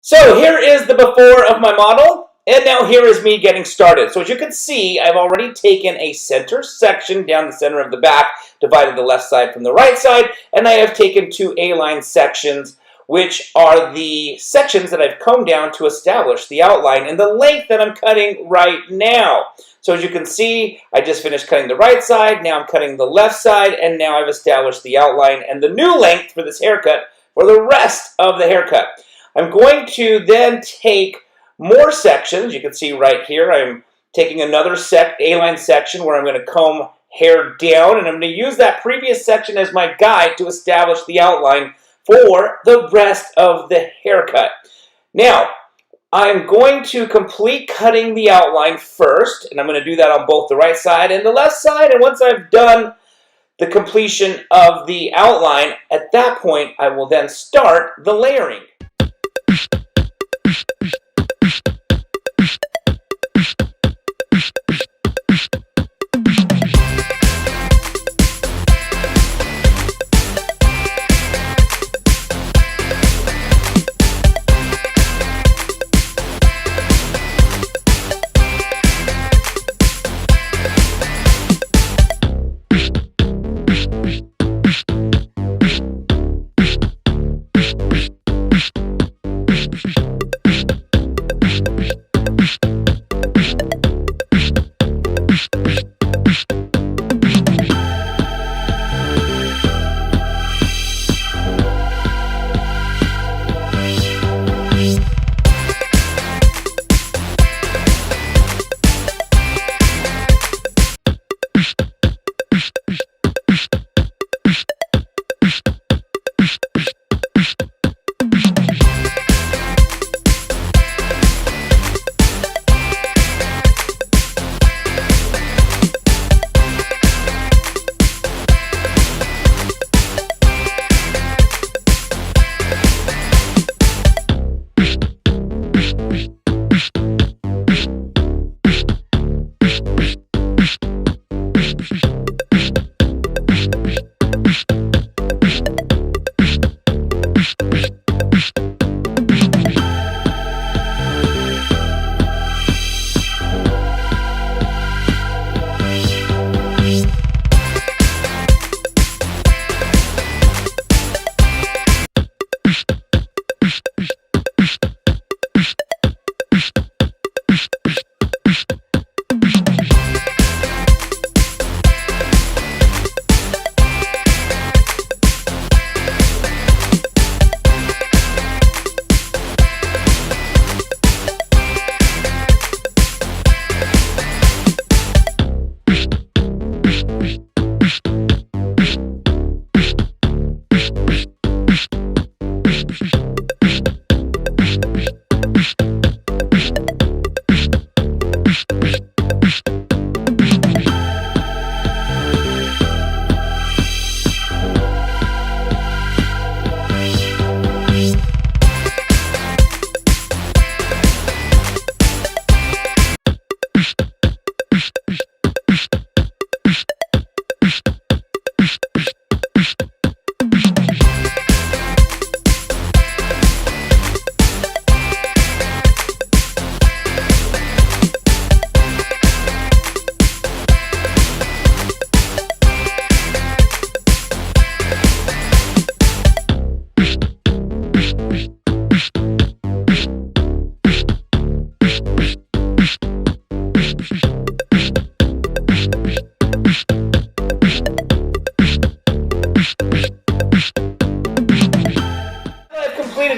So here is the before of my model, and now here is me getting started. So as you can see, I've already taken a center section down the center of the back, divided the left side from the right side, and I have taken two A-line sections, which are the sections that I've combed down to establish the outline and the length that I'm cutting right now. So as you can see, I just finished cutting the right side, now I'm cutting the left side, and now I've established the outline and the new length for this haircut for the rest of the haircut. I'm going to then take more sections. You can see right here, I'm taking another A-line section where I'm going to comb hair down, and I'm going to use that previous section as my guide to establish the outline for the rest of the haircut. Now, I'm going to complete cutting the outline first, and I'm going to do that on both the right side and the left side, and once I've done the completion of the outline, at that point, I will then start the layering.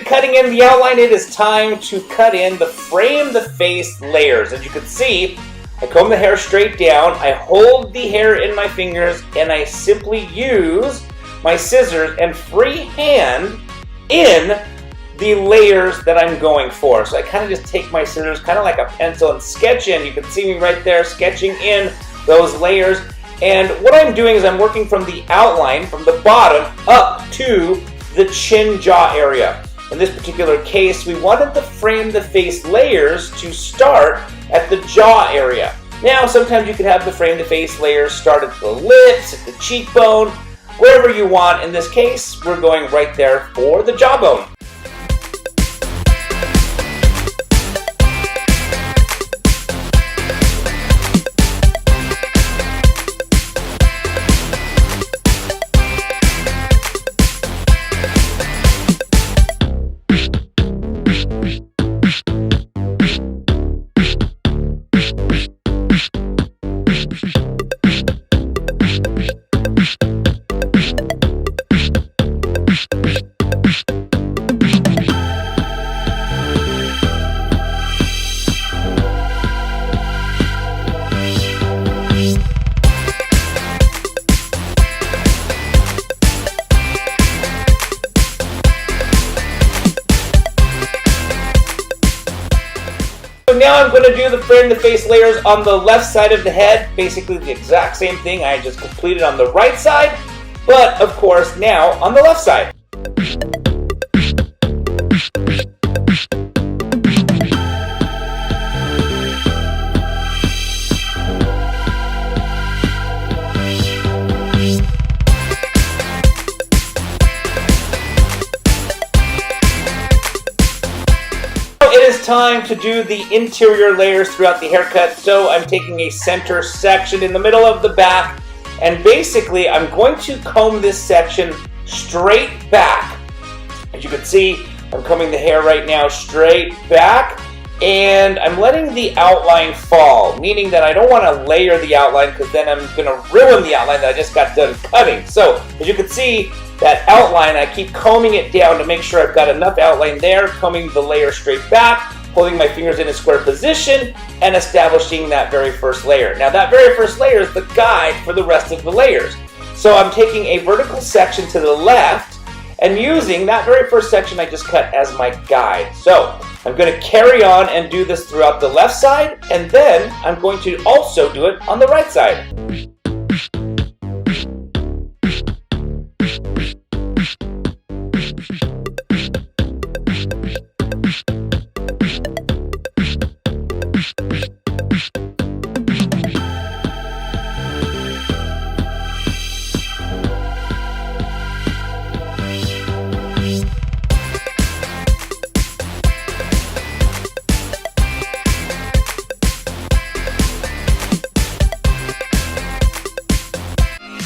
Cutting in the outline, it is time to cut in the frame the face layers. As you can see, I comb the hair straight down, I hold the hair in my fingers, and I simply use my scissors and freehand in the layers that I'm going for. So I kind of just take my scissors, kind of like a pencil, and sketch in. You can see me right there sketching in those layers. And what I'm doing is I'm working from the outline, from the bottom up to the chin jaw area. In this particular case, we wanted the frame the face layers to start at the jaw area. Now, sometimes you could have the frame to face layers start at the lips, at the cheekbone, wherever you want. In this case, we're going right there for the jawbone. now I'm going to do the frame the face layers on the left side of the head. Basically the exact same thing I just completed on the right side, but of course now on the left side. It is time to do the interior layers throughout the haircut, so I'm taking a center section in the middle of the back, and basically I'm going to comb this section straight back. As you can see, I'm combing the hair right now straight back, and I'm letting the outline fall, meaning that I don't want to layer the outline because then I'm going to ruin the outline that I just got done cutting. So as you can see, that outline, I keep combing it down to make sure I've got enough outline there, combing the layer straight back, holding my fingers in a square position, and establishing that very first layer. Now that very first layer is the guide for the rest of the layers. So I'm taking a vertical section to the left and using that very first section I just cut as my guide. So I'm going to carry on and do this throughout the left side, and then I'm going to also do it on the right side.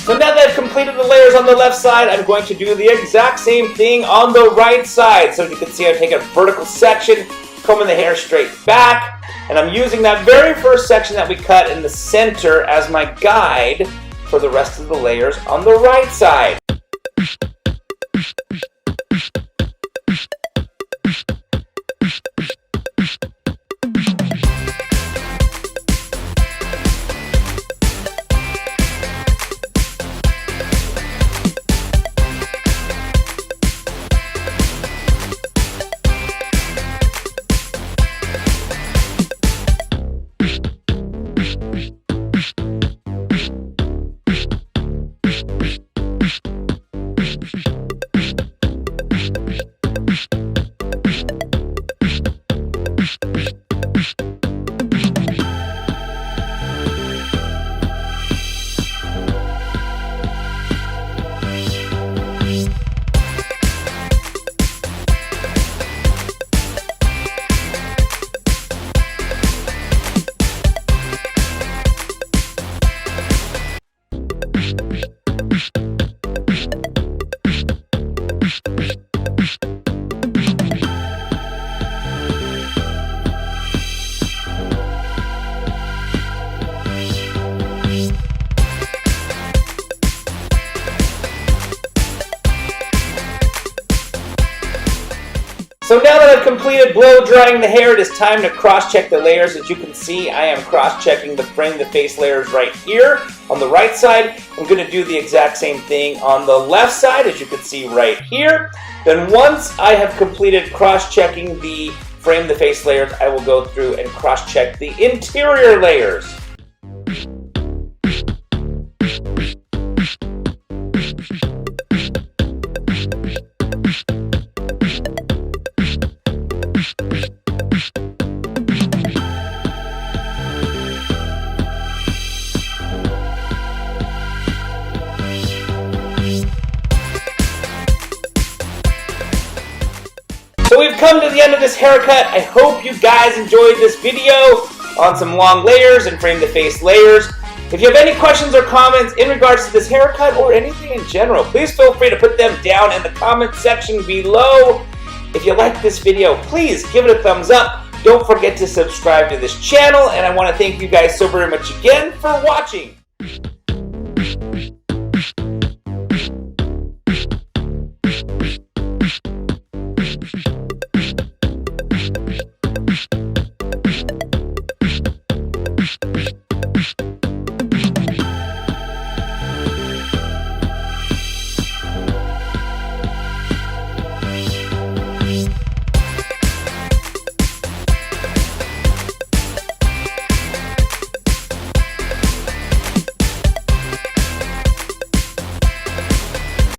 So now that I've completed the layers on the left side, I'm going to do the exact same thing on the right side. So you can see I'm taking a vertical section, combing the hair straight back, and I'm using that very first section that we cut in the center as my guide for the rest of the layers on the right side. So now that I've completed blow drying the hair, it is time to cross-check the layers. As you can see, I am cross-checking the frame the face layers right here on the right side. I'm going to do the exact same thing on the left side, as you can see right here. Then once I have completed cross-checking the frame the face layers, I will go through and cross-check the interior layers. So we've come to the end of this haircut. I hope you guys enjoyed this video on some long layers and frame the face layers. If you have any questions or comments in regards to this haircut or anything in general, please feel free to put them down in the comment section below. If you like this video, please give it a thumbs up. Don't forget to subscribe to this channel, and I want to thank you guys so very much again for watching.